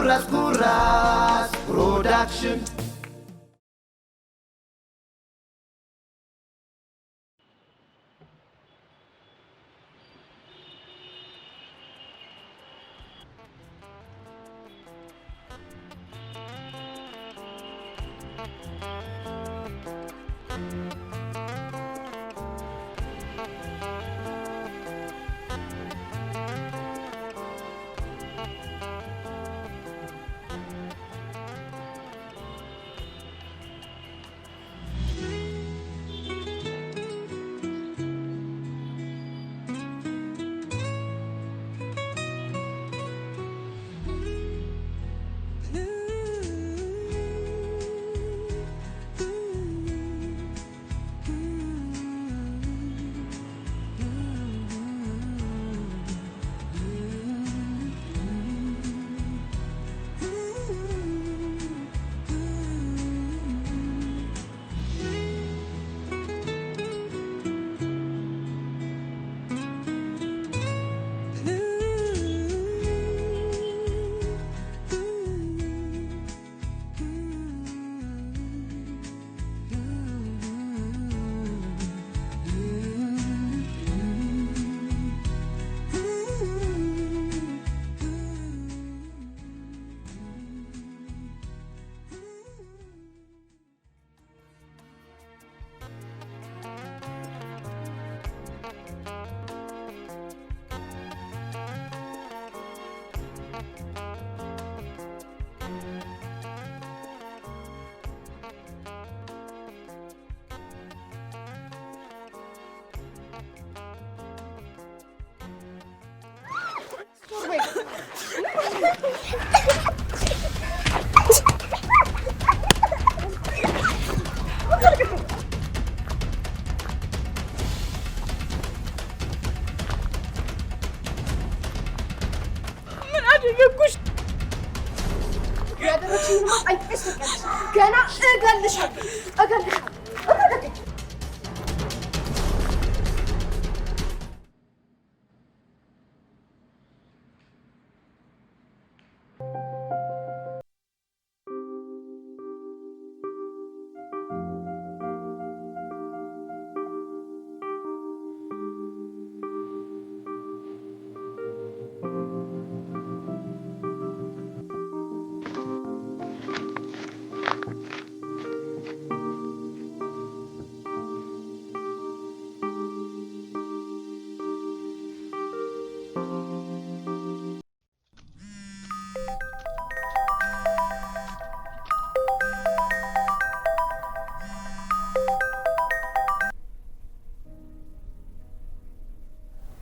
Kuras Production. ገና እገልሻለሁ።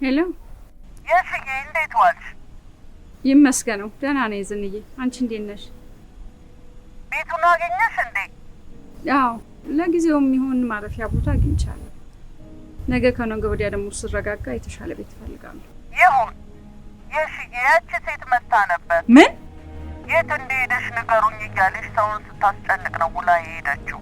ሄሎ የስዬ እንዴት ዋልሽ? ይመስገነው ደህና ነኝ ዝንዬ፣ አንቺ እንዴት ነሽ? ቤቱን አገኘሽ እንዴ? አዎ ለጊዜው የሚሆን ማረፊያ ቦታ አግኝቻለሁ። ነገ ከነገ ወዲያ ደግሞ ስረጋጋ የተሻለ ቤት እፈልጋለሁ። ይሁን። የሽዬ ያቺ ሴት መታ ነበር። ምን? የት እንደሄደሽ ንገሩኝ እያለሽ ሰውን ስታስጨንቅ ነው ውላ የሄደችው።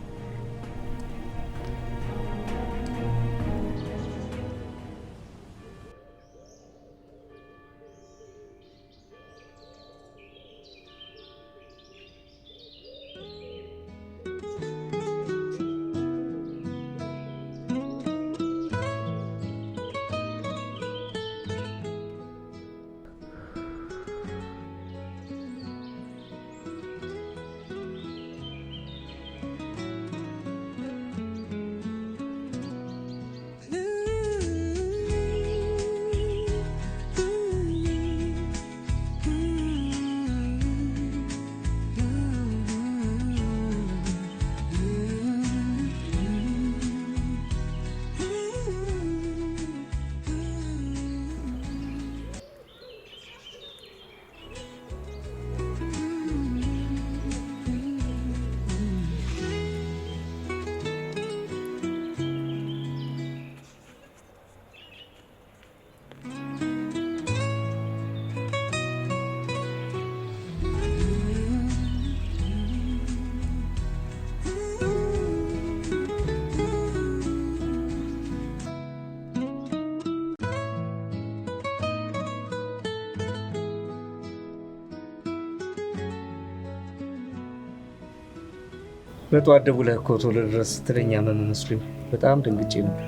በጠዋት ደውለህ እኮ ቶሎ ድረስ ስትለኝ ያመመ መስሎኝ በጣም ደንግጬ ነበር።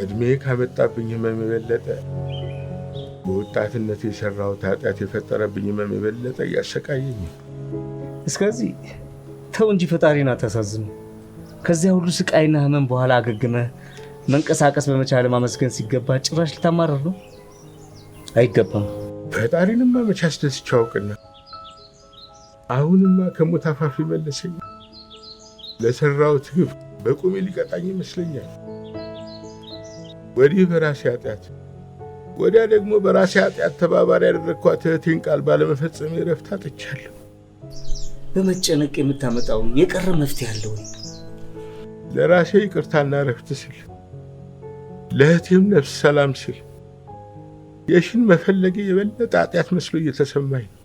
እድሜ ካመጣብኝ ህመም የበለጠ በወጣትነት የሰራሁት ኃጢአት የፈጠረብኝ ህመም የበለጠ እያሰቃየኝ። እስከዚህ ተው እንጂ ፈጣሪን አታሳዝነው። ከዚያ ሁሉ ስቃይና ህመም በኋላ አገግመህ መንቀሳቀስ በመቻል ማመስገን ሲገባ ጭራሽ ልታማረር ነው? አይገባም። ፈጣሪንማ መቼ አስደስቼ አውቅና፣ አሁንማ ከሞት አፋፍ መለሰኝ። ለሰራሁት ግፍ በቁሜ ሊቀጣኝ ይመስለኛል። ወዲህ በራሴ ኃጢአት፣ ወዲያ ደግሞ በራሴ ኃጢአት ተባባሪ ያደረግኳት እህቴን ቃል ባለመፈጸሜ ረፍት አጥቻለሁ። በመጨነቅ የምታመጣው የቀረ መፍትሄ አለ ወይ? ለራሴ ይቅርታና ረፍት ስል፣ ለእህቴም ነፍስ ሰላም ስል የሽን መፈለጌ የበለጠ ኃጢአት መስሎ እየተሰማኝ ነው።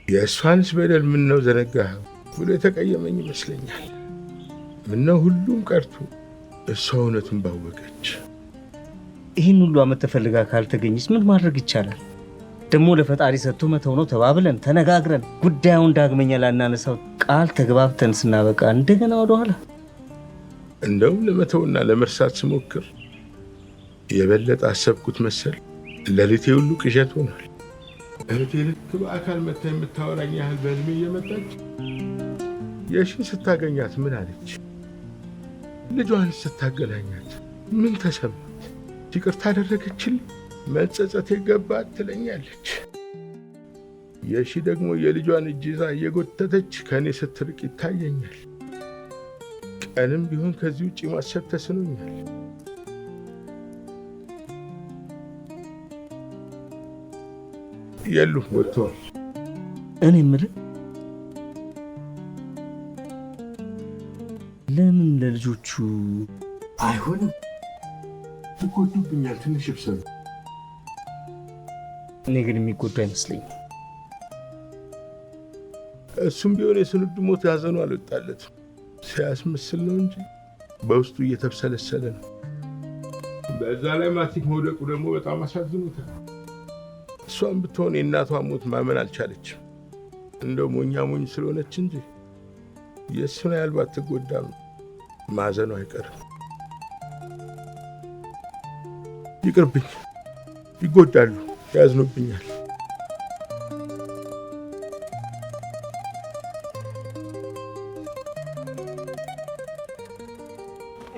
የእሷንስ በደል ምነው ዘነጋኸው ብሎ የተቀየመኝ ይመስለኛል። ምነው ሁሉም ቀርቶ እሷ እውነቱን ባወቀች። ይህን ሁሉ ዓመት ተፈልጋ ካልተገኘች ምን ማድረግ ይቻላል? ደግሞ ለፈጣሪ ሰጥቶ መተው ነው ተባብለን ተነጋግረን ጉዳዩን ዳግመኛ ላናነሳው ቃል ተግባብተን ስናበቃ እንደገና ወደኋላ። እንደውም ለመተውና ለመርሳት ስሞክር የበለጠ አሰብኩት መሰል። ሌሊቴ ሁሉ ቅዠት ሆኗል። እህቴ ልክ በአካል መታ የምታወራኝ ያህል በህልሜ እየመጣች የሽን ስታገኛት ምን አለች? ልጇን ስታገናኛት ምን ተሰማት? ይቅርታ አደረገችልኝ? መጸጸት የገባት ትለኛለች። የሺ ደግሞ የልጇን እጅ ይዛ እየጎተተች ከእኔ ስትርቅ ይታየኛል። ቀንም ቢሆን ከዚህ ውጭ ማሰብ ተስኖኛል። የሉም፣ ወጥተዋል። እኔ የምልህ ለምን ለልጆቹ አይሆንም? ይጎዱብኛል። ትንሽ ይብሰሉ። እኔ ግን የሚጎዱ አይመስለኝም። እሱም ቢሆን የስንዱ ሞት ያዘኑ አልወጣለትም። ሲያስመስል ነው እንጂ በውስጡ እየተብሰለሰለ ነው። በዛ ላይ ማቲክ መውደቁ ደግሞ በጣም አሳዝኖታል። እሷም ብትሆን የእናቷን ሞት ማመን አልቻለችም። እንደው ሞኛ ሞኝ ስለሆነች እንጂ የእሱን ያህል ባትጎዳም ማዘኑ አይቀርም። ይቅርብኝ፣ ይጎዳሉ፣ ያዝኑብኛል።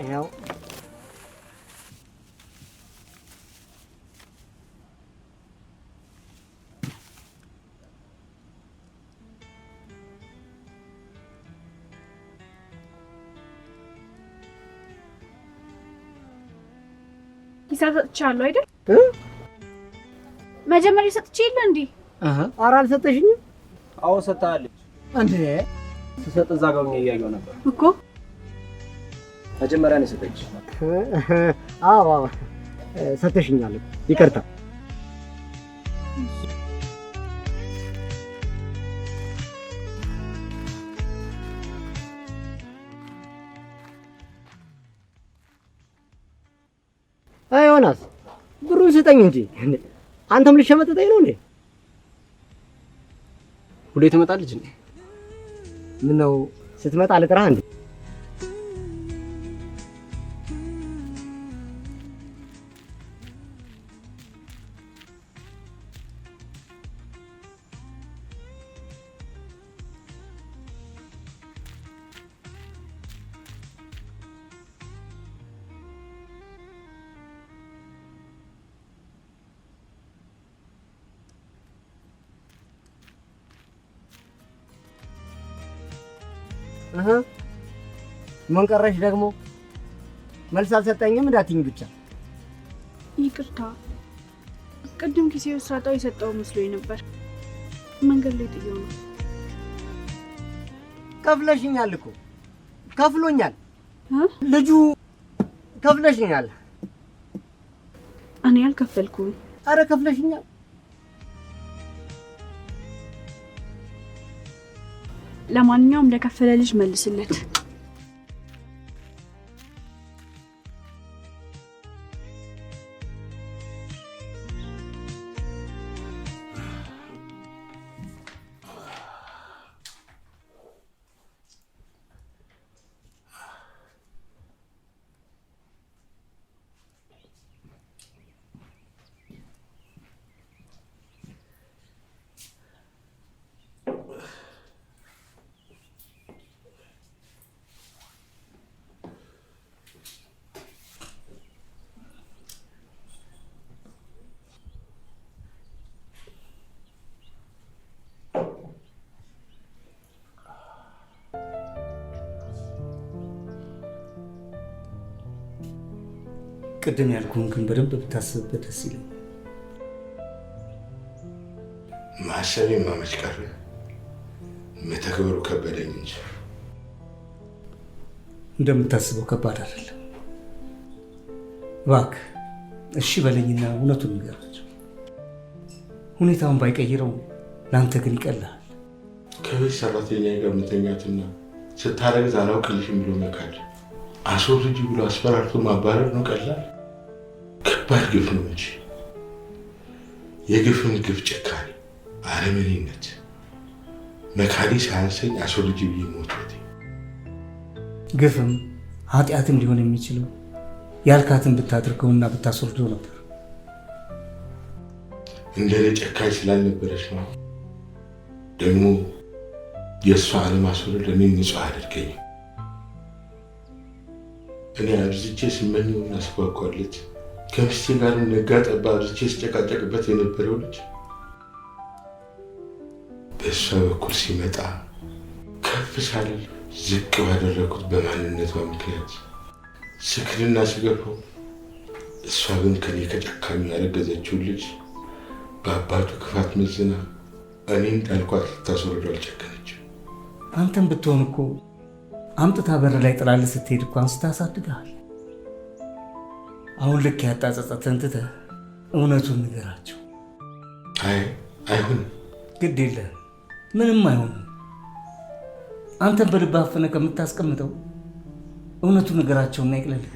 ያው ሂሳብ ሰጥቻለሁ አይደል? መጀመሪያ ሰጥቼ የለ እንዴ? ኧረ አልሰጠሽኝም። አዎ ሰጥታለች እንዴ? ስሰጥ እዛ ጋር ሆኜ እያየሁ ነበር እኮ። መጀመሪያ ነው የሰጠች። አዎ ሰጥተሽኛል። ይቅርታ። አይ ዮናስ ብሩን ስጠኝ እንጂ አንተም ልትሸመጥጠኝ ነው እንዴ? ሁሌ ትመጣለች እንዴ? ምነው ስትመጣ ልጥራህ እንዴ? ምን ቀረሽ ደግሞ? መልስ አልሰጠኝም እንዳትኝ ብቻ። ይቅርታ፣ ቅድም ኪሴ ውስጥ ሳጣው የሰጠው መስሎኝ ነበር። መንገድ ላይ ጥዬው ነው። ከፍለሽኛል እኮ ከፍሎኛል። ልጁ ከፍለሽኛል። እኔ አልከፈልኩም። አረ ከፍለሽኛል። ለማንኛውም ለከፈለ ልጅ መልስለት። ቅድም ያልኩህን ግን በደንብ ብታስብበት ደስ ይለኛል። ማሰቤን ማመች ቀረ፣ መተግበሩ ከበደኝ እንጂ እንደምታስበው ከባድ አይደለም። እባክህ እሺ በለኝና እውነቱን ንገራቸው። ሁኔታውን ባይቀይረው ለአንተ ግን ይቀልሃል። ከቤት ሰራተኛ ጋር መተኛትና ስታረግዝ አላውቅልሽም ብሎ መካድ፣ አስወርጂ ብሎ አስፈራርቶ ማባረር ነው ቀላል? ከባድ ግፍ ነው እንጂ የግፍን ግፍ ጭካኔ፣ አረመኔነት መካዲ ሳያንሰኝ አስወርጂ ብዬ ሞት። ግፍም ኃጢአትም ሊሆን የሚችለው ያልካትን ብታድርገውና ብታስወርደው ነበር። እንደኔ ጨካኝ ስላልነበረች ነው። ደግሞ የእሷ አለማስወረድ እኔ ንጹሕ አያደርገኝም። እኔ አብዝቼ ስመኘውና ስጓጓለት ከሚስቴ ጋር ነጋ ጠባ አብዝቼ ስጨቃጨቅበት የነበረው ልጅ በእሷ በኩል ሲመጣ ከፍ ሳልል ዝቅ ባደረኩት በማንነቷ ምክንያት ስክልና ስገፋው፣ እሷ ግን ከኔ ከጨካኙ ያረገዘችውን ልጅ በአባቱ ክፋት መዝና እኔን ጣልኳት ልታስወርደው አልጨከነችም። አንተም ብትሆን እኮ አምጥታ በር ላይ ጥላልህ ስትሄድ እኮ አንስታ አሳድገሃል። አሁን ልክ ያጣ ጸጸትህን ትተህ እውነቱን ንገራቸው። አይሆንም። ግድ የለህም፣ ምንም አይሆንም። አንተን በልብ አፍነህ ከምታስቀምጠው እውነቱን ንገራቸውና ይቅለልህ።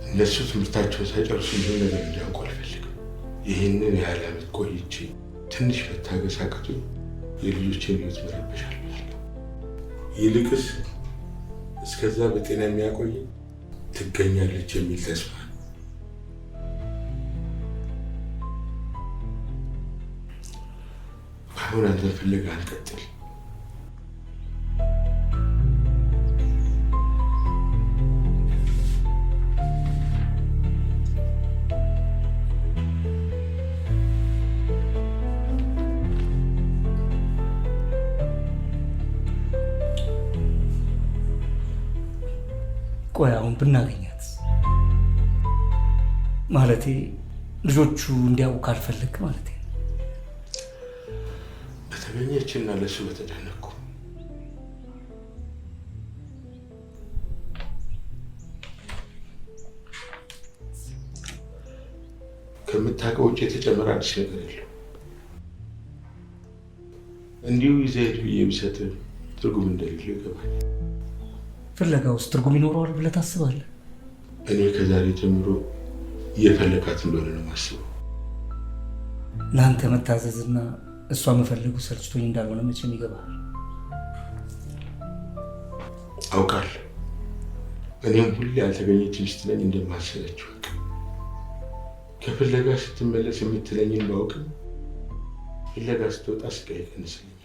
እነሱ ትምህርታቸውን ሳይጨርሱ ምንም ነገር እንዲያውቁ አልፈልግም። ይህንን ያህል ዓመት ቆይቼ ትንሽ መታገስ አቅቶኝ የልጆቼን ሕይወት መረበሽ አልፈልግም። ይልቅስ እስከዛ በጤና የሚያቆይ ትገኛለች የሚል ተስፋ። አሁን አንተን ፍለጋ አንቀጥል። ቆይ አሁን ብናገኛት ማለቴ ልጆቹ እንዲያውቁ ካልፈለግ ማለቴ በተመኘችና ለሱ በተጨነቅኩ ከምታውቀው ውጭ የተጨመረ አዲስ ነገር የለም። እንዲሁ ይዘህ ብዬ ብሰጥ ትርጉም እንደሌለው ይገባል። ፍለጋ ውስጥ ትርጉም ይኖረዋል ብለህ ታስባለህ? እኔ ከዛሬ ጀምሮ እየፈለጋት እንደሆነ ነው የማስበው። ለአንተ መታዘዝና እሷ መፈለጉ ሰልችቶኝ እንዳልሆነ መቼም ይገባል። አውቃለሁ። እኔም ሁሌ ያልተገኘችም ስትለኝ እንደማሰለችው ከፍለጋ ስትመለስ የምትለኝን ባውቅም ፍለጋ ስትወጣ ስቃይ ይቀንስልኛል።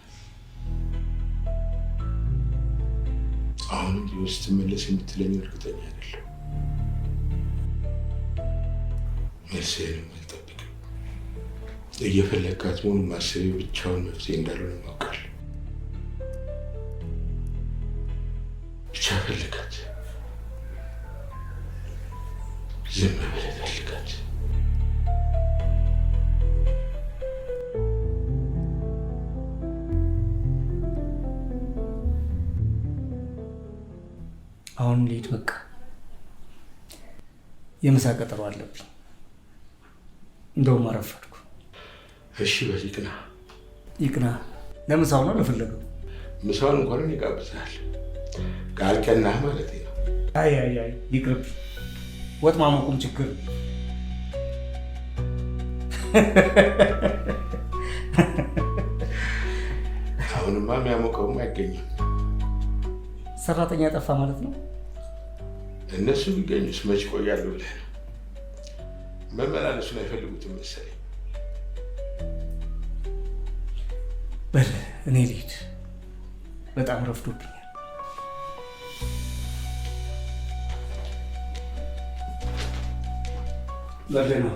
አሁንም ቢሆን ስትመለስ የምትለኝን እርግጠኛ አይደለሁ። መልስህንም አልጠብቅም። እየፈለጋት መሆኑን ማሰቤ ብቻውን መፍትሄ እንዳልሆነ ማውቃለሁ። ብቻ ፈልጋት፣ ዝም ብለህ ፈልጋት። አሁን ልሂድ በቃ፣ የምሳ ቀጠሮ አለብኝ። እንደውም አረፈድኩ። እሺ በል ይቅና። ይቅና? ለምሳው ነው ለፈለገው? ምሳውን እንኳን ይጋብዛል። ካልቀናህ ማለት ነው። አይ ይቅርብ። ወጥ ማሞቁም ችግር። አሁንማ የሚያሞቀውም አይገኝም። ሰራተኛ ጠፋ ማለት ነው። እነሱ ቢገኙስ መች ቆያለሁ ብለህ ነው? መመላለሱን አይፈልጉትም መሰለኝ። በል እኔ ልሂድ፣ በጣም ረፍዶብኛል። በል ነው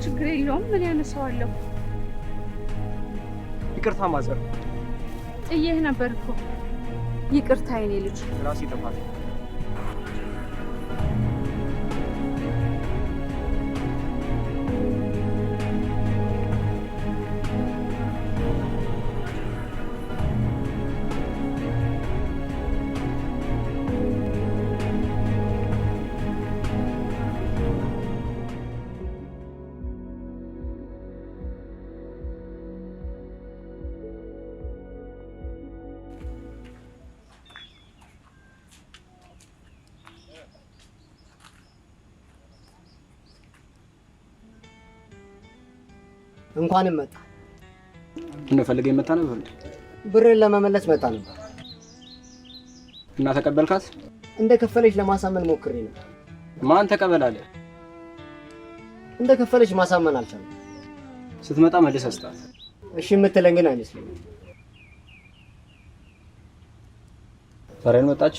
ችግር የለውም። ምን ያነሳዋለሁ? ይቅርታ ማዘር፣ ጥዬህ ነበር እኮ። ይቅርታ የኔ ልጅ፣ ራሴ ጥፋት። እንኳንም መጣ። ምን ፈልገህ መጣ ነበር? ብሬን ለመመለስ መጣ ነበር። እና ተቀበልካት? እንደ ከፈለች ለማሳመን ሞክሬ ነበር። ማን ተቀበላለ? እንደ ከፈለች ማሳመን አልቻለም። ስትመጣ መልሰህ ስጣት። እሺ የምትለኝ ግን አይመስለኝም። ፈረን መጣች?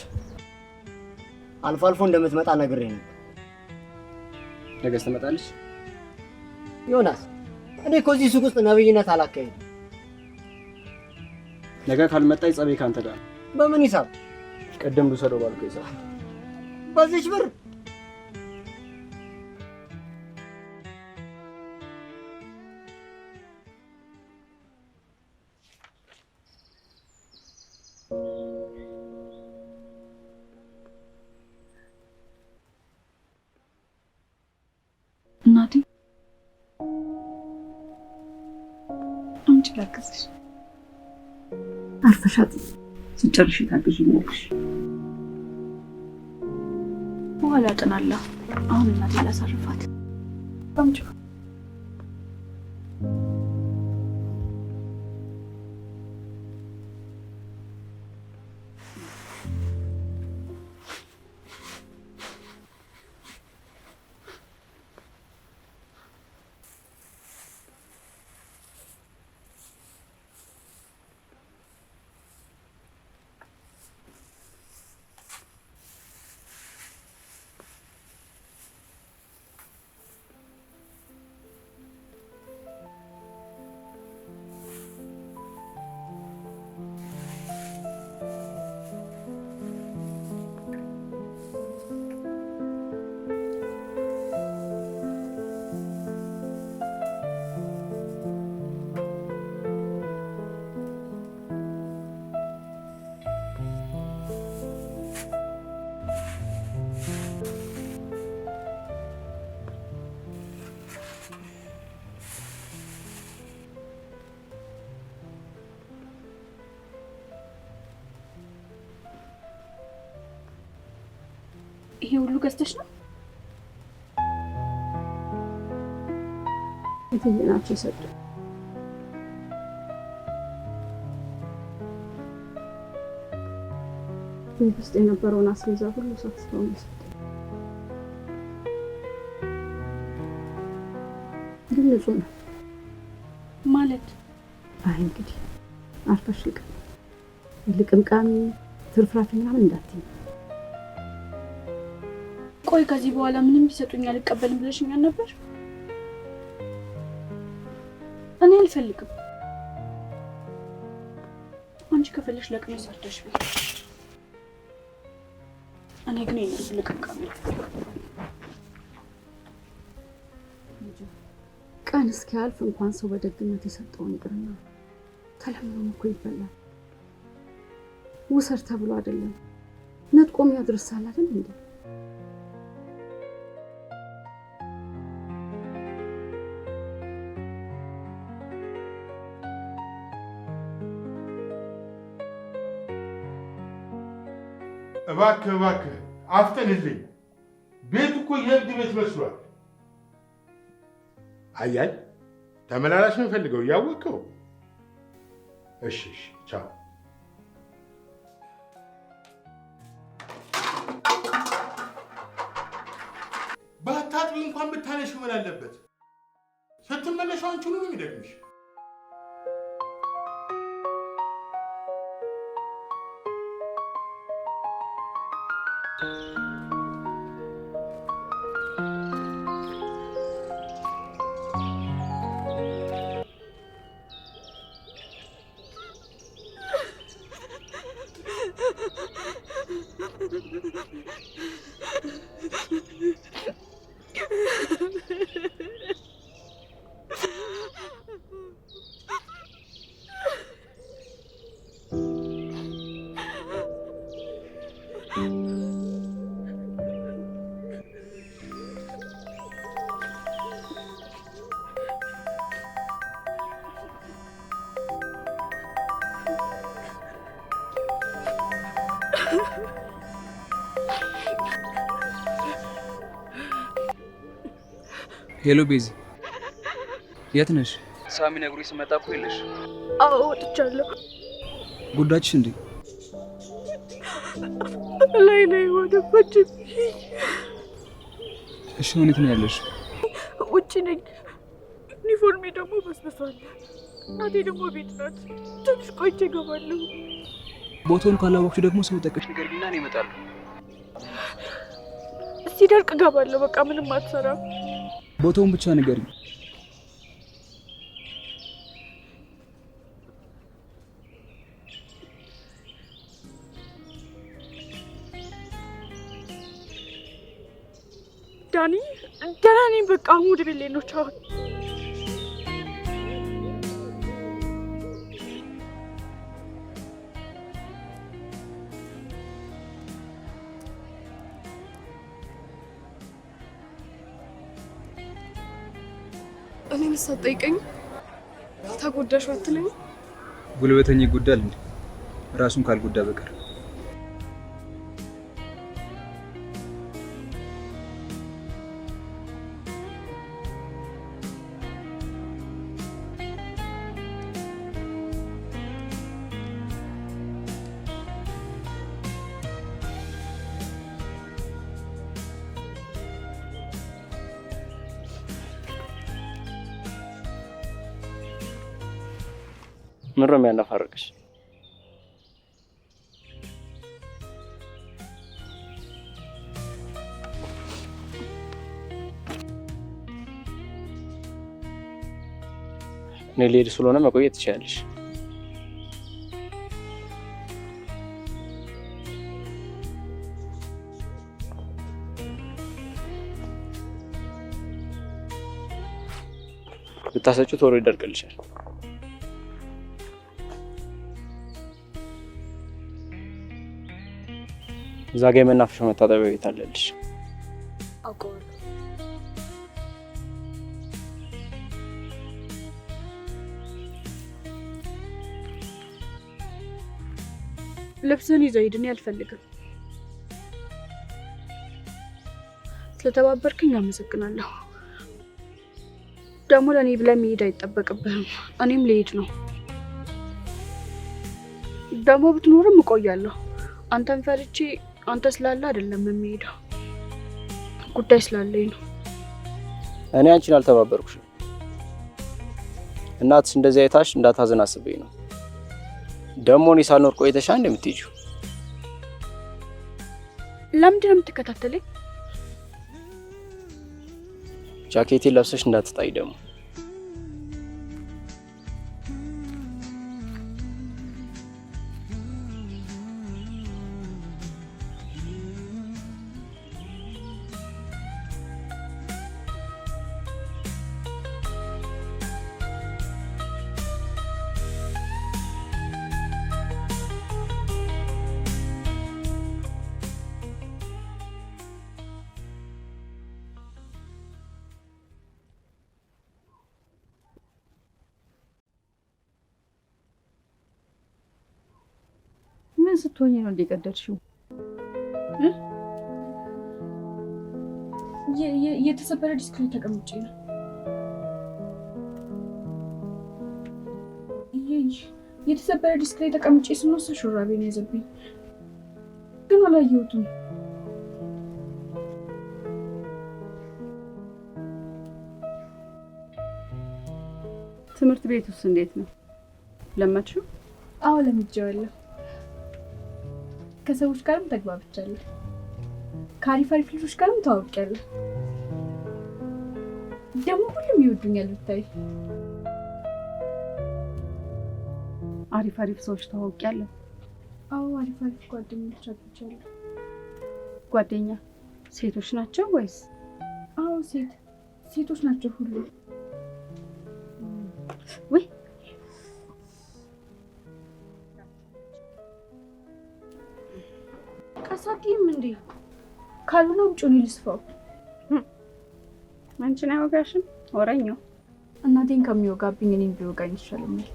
አልፎ አልፎ እንደምትመጣ ነግሬ ነበር። ነገስ ትመጣለች? ዮናስ፣ እኔ እኮ እዚህ ሱቅ ውስጥ ነብይነት አላካሄድም። ነገ ካልመጣች ጸቤ ካንተ ጋር። በምን ሂሳብ? ቀደም ልውሰደው ባልከው ሂሳብ። በዚች ብር? እናቴ አንቺ ላግዝሽ። አርፈሻት ስጨርሽ ታግዢኛለሽ። በኋላ አጥናለሁ። አሁን እናቴ ላሳርፋት። አምጪ። ይሄ ሁሉ ገዝተሽ ነው? የትኛቸው ሰጡ? ቤት ውስጥ የነበረውን አስቤዛ ሁሉ ሰብስበው ነው የሰጡት። ግን ንጹህ ነው ማለት? አይ እንግዲህ አርፈሽ ልቅምቃሚ ትርፍራፊ ምናምን እንዳትዪ። ቆይ ከዚህ በኋላ ምንም ቢሰጡኝ አልቀበልም ብለሽኛል ነበር? እኔ አልፈልግም። አንቺ ከፈለሽ ለቅሜ ሰርተሽ ቢ። እኔ ግን የነሱ ልቅምቃሚ ቀን እስኪያልፍ እንኳን ሰው በደግነት የሰጠውን ይቅርና ተለምኖም እኮ ይበላል። ውሰድ ተብሎ አይደለም ነጥቆም ያድርሳል አይደል እንዴ? እባክህ እባክህ አፍጥንልኝ። ቤት እኮ የእብድ ቤት መስሏል። አያይ ተመላላሽ ነው የምፈልገው እያወቅኸው። እሺ እሺ ቻው። ባታጥቢ እንኳን ብታነሺው ምን አለበት? ስትመለሺው አንቺኑ ነው የሚደግምሽ። ሄሎ ቤዚ፣ የት ነሽ? ሳሚ ነግሮኝ ስመጣ እኮ የለሽ። አዎ ወጥቻለሁ። ጉዳችሽ እንዴ? ላይ ወደፈች። እሺ የት ነው ያለሽ? ውጪ ነኝ። ዩኒፎርሜ ደግሞ በስበሷል። እናቴ ደግሞ ቤት ናት። ትንሽ ቆይቼ እገባለሁ። ቦታውን ካላወቅሽ ደግሞ ሰው ጠቀሽ ንገሪኝና እኔ እመጣለሁ። ሲደርቅ እገባለሁ። በቃ ምንም አትሰራም። ቦታውን ብቻ ንገሪኝ። ዳኒ ደህና ነኝ። በቃ አሁን ወደ ቤት ልሄድ ነው። ቻው። እኔ ሳትጠይቀኝ ተጎዳሽ አትለኝ? ጉልበተኛ ይጎዳል እንዴ? ራሱን ካልጎዳ በቀር ምን ነው የሚያናፋርቅሽ? እኔ ልሄድ ስለሆነ መቆየት ትችያለሽ። ብታሰጪው ቶሎ ይደርቅልሻል። እዛ ጋ የመናፈሻ መታጠቢያ ቤት አለልሽ። አውቀዋለሁ። ልብስህን ይዘህ ሂድ። እኔ አልፈልግም። ስለተባበርክኝ አመሰግናለሁ። ደግሞ ለእኔ ብለህ መሄድ አይጠበቅብህም። እኔም ልሄድ ነው። ደግሞ ብትኖርም እቆያለሁ። አንተን ፈርቼ አንተ ስላለ አይደለም የሚሄደው፣ ጉዳይ ስላለኝ ነው። እኔ አንቺን አልተባበርኩሽም። እናትሽ እንደዚህ አይታሽ እንዳታዘን አስበኝ ነው። ደግሞ እኔ ሳልኖር ቆይተሻ እንደምትሄጂው። ለምንድን ነው የምትከታተለኝ? ጃኬቴን ለብሰሽ እንዳትጣይ ደግሞ። ምን ስትሆኚ ነው እንደቀደድሽው? የተሰበረ ዲስክ ላይ ተቀምጬ ነው። የተሰበረ ዲስክ ላይ ተቀምጬ ስነሳ ሹራቤን ያዘብኝ፣ ግን አላየሁትም። ትምህርት ቤት ውስጥ እንዴት ነው? ለመድሽው? አዎ ለምጄዋለሁ። ከሰዎች ጋርም ተግባብቻለሁ። ከአሪፍ ልጆች ጋርም ተዋውቂያለሁ። ደግሞ ሁሉም ይወዱኛል ብታይ። አሪፍ ሰዎች ተዋውቂያለሁ። አዎ አሪፍ ጓደኞች አግኝቻለሁ። ጓደኛ ሴቶች ናቸው ወይስ? አዎ ሴቶች ናቸው ሁሉ። ወይ ቀሳቂም እንዴ? ካልሆነ ውጭውን ልስፋው። አንቺን አይወጋሽም? ወረኛው እናቴን ከሚወጋብኝ እኔን ቢወጋኝ ይሻለኛል።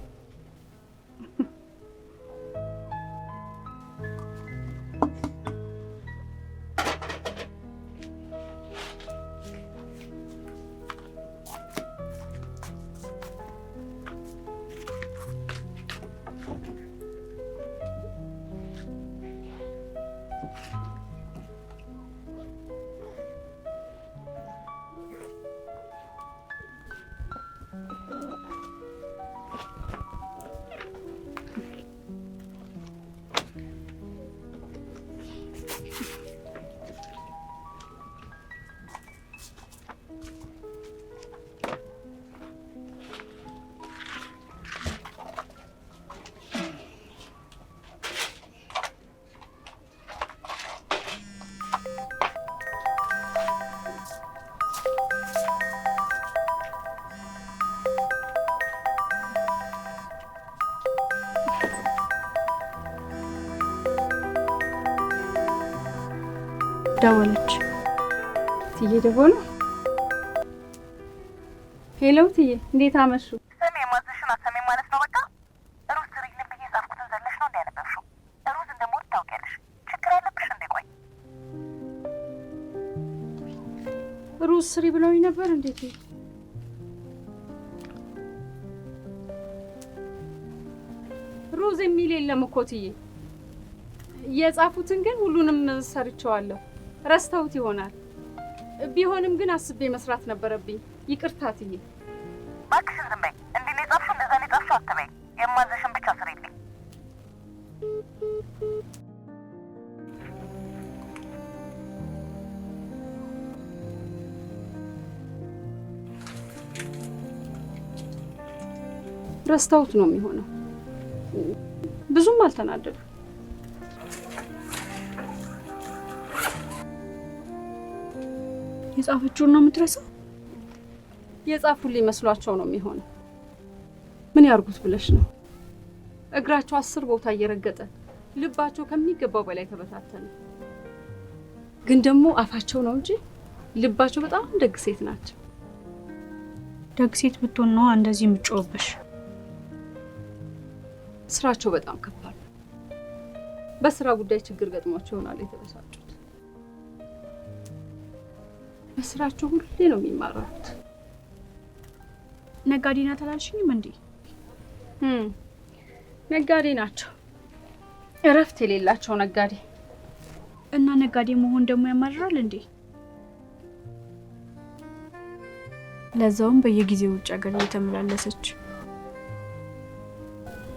ደወለች። ትዬ ደወሉ? ሄሎ ትዬ፣ እንዴት አመሹ? ስሜ የማዝሽን አሰሜ ማለት ነው። በቃ ሩዝ ስሪልኝ ብዬ ጻፍኩትን ዘለሽ ነው እንዲያነበብሽው። ሩዝ እንደምወድ ታውቂያለሽ። ችግር ያለብሽ እንዴ? ቆይ ሩዝ ስሪ ብለውኝ ነበር። እንዴት ሩዝ የሚል የለም እኮ ትዬ። የጻፉትን ግን ሁሉንም ሰርቸዋለሁ። ረስተውት ይሆናል። ቢሆንም ግን አስቤ መስራት ነበረብኝ። ይቅርታ ትዬ። እባክሽን ዝም በይ። እንዲህ ነው የጻፍሽው፣ እንደዛ ነው የጻፍሽው አትበይ። የማዝሽን ብቻ ስሪልኝ። ረስተውት ነው የሚሆነው። ብዙም አልተናደዱ። የጻፈችውን ነው የምትረሳው? የጻፉልኝ መስሏቸው ነው የሚሆነው። ምን ያርጉት ብለሽ ነው? እግራቸው 10 ቦታ እየረገጠ ልባቸው ከሚገባው በላይ ተበታተነ። ግን ደግሞ አፋቸው ነው እንጂ ልባቸው በጣም ደግ ሴት ናቸው። ደግ ሴት ብትሆን ነው እንደዚህ የምትጮህብሽ። ስራቸው በጣም ከባድ ነው። በስራ ጉዳይ ችግር ገጥሟቸው ይሆናል የተበሳጩት። በስራቸው ሁሌ ነው የሚማረሩት። ነጋዴ ናት አላልሽኝም እንዴ? ነጋዴ ናቸው። እረፍት የሌላቸው ነጋዴ። እና ነጋዴ መሆን ደግሞ ያማርራል እንዴ? ለዛውም በየጊዜው ውጭ ሀገር እየተመላለሰች።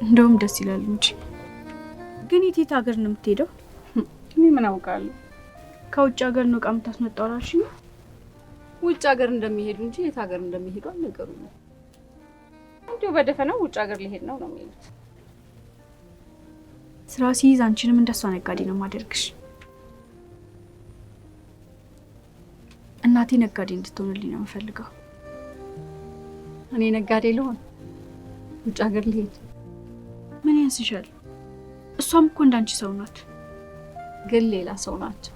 እንደውም ደስ ይላል እንጂ። ግን የት ሀገር ነው የምትሄደው? እኔ ምን አውቃለሁ? ከውጭ ሀገር ነው ዕቃ የምታስመጣው አላልሽኝ? ውጭ ሀገር እንደሚሄዱ እንጂ የት ሀገር እንደሚሄዱ አልነገሩኝም። እንዲሁ በደፈናው ውጭ ሀገር ሊሄድ ነው ነው የሚሉት። ስራ ሲይዝ አንቺንም እንደሷ ነጋዴ ነው ማደርግሽ። እናቴ ነጋዴ እንድትሆንልኝ ነው የምፈልገው። እኔ ነጋዴ ልሆን? ውጭ ሀገር ልሄድ? ምን ያንስሻል? እሷም እኮ እንዳንቺ ሰው ናት። ግን ሌላ ሰው ናቸው።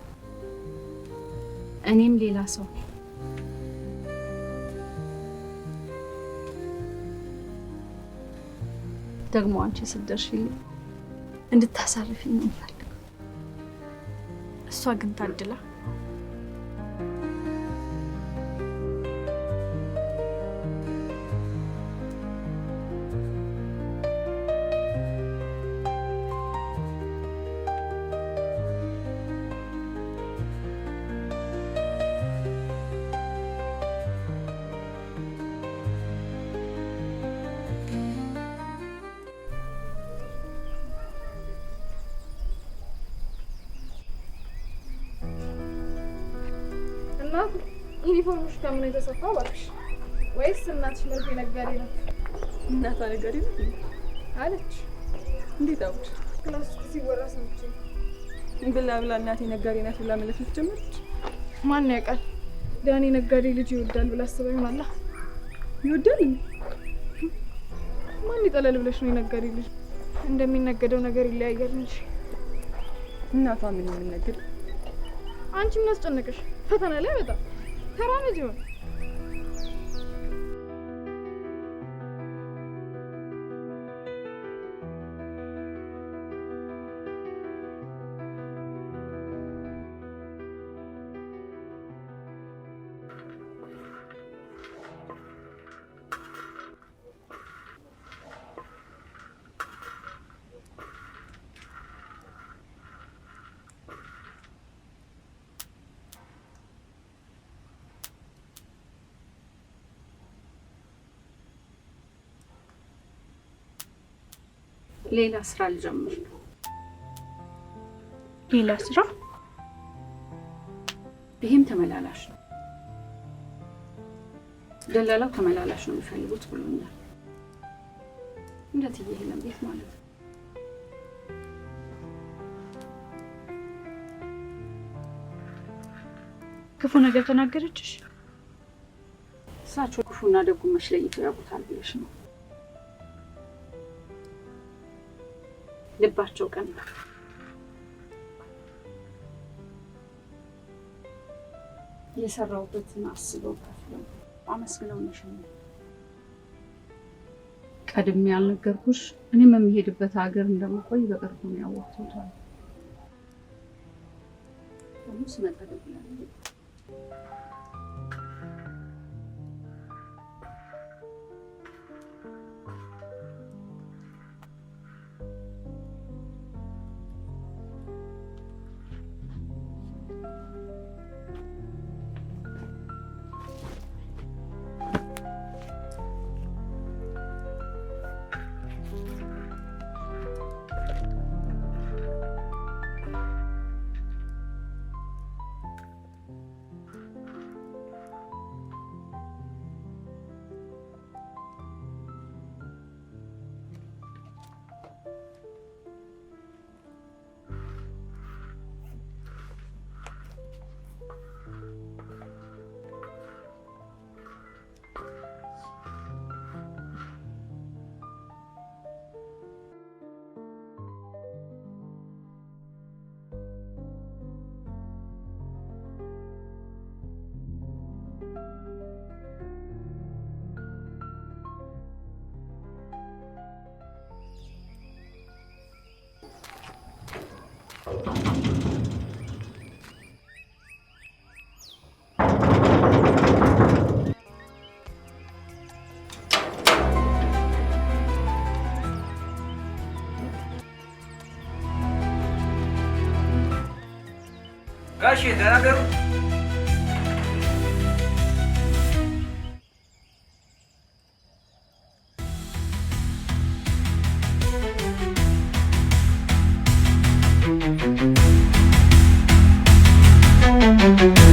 እኔም ሌላ ሰው። ደግሞ አንቺ ስትደርሺልኝ እንድታሳርፊኝ ነው የምፈልገው። እሷ ግን ታድላ። ዩኒፎርምሽ ከምን የተሰፋው እባክሽ? ወይስ እናትሽ መርፌ ነጋዴ ናት? እናቷ ነጋዴ ናት አለች። እንዴት አውቅሽ? ክላስ ውስጥ ሲወራ ሰምቼ። ብላ እናቴ ነጋዴ ናት ብላ መለፈት ጀመረች። ማን ያውቃል? ዳኒ ነጋዴ ልጅ ይወዳል ብላ አስባ ይሆናል። ይወዳል? ማን ይጠላል ብለሽ ነው? የነጋዴ ልጅ እንደሚነገደው ነገር ይለያያል እንጂ። እናቷ ምን የምንነግድ? አንቺ ምን አስጨነቀሽ? ፈተና ላይ በጣም ተራመጅ ነው። ሌላ ስራ ልጀምር ነው። ሌላ ስራ? ይሄም ተመላላሽ ነው። ደላላው ተመላላሽ ነው የሚፈልጉት ብሎኛል። እንዴት ይሄን ቤት ማለት ነው? ክፉ ነገር ተናገረችሽ? እሳቸው ክፉና ደጉን መች ለይተው ያውቁታል ብለሽ ነው? ልባቸው ቀና። የሰራሁበትን አስበው ከፍለው አመስግነው ነሽኝ። ቀድሜ ያልነገርኩሽ እኔም የምሄድበት ሀገር እንደምቆይ በቅርቡ ነው ያወቅሁት። ደግሞ ስመጣ ደውላለሁ። ጋሼ ተናገሩ። Thank you.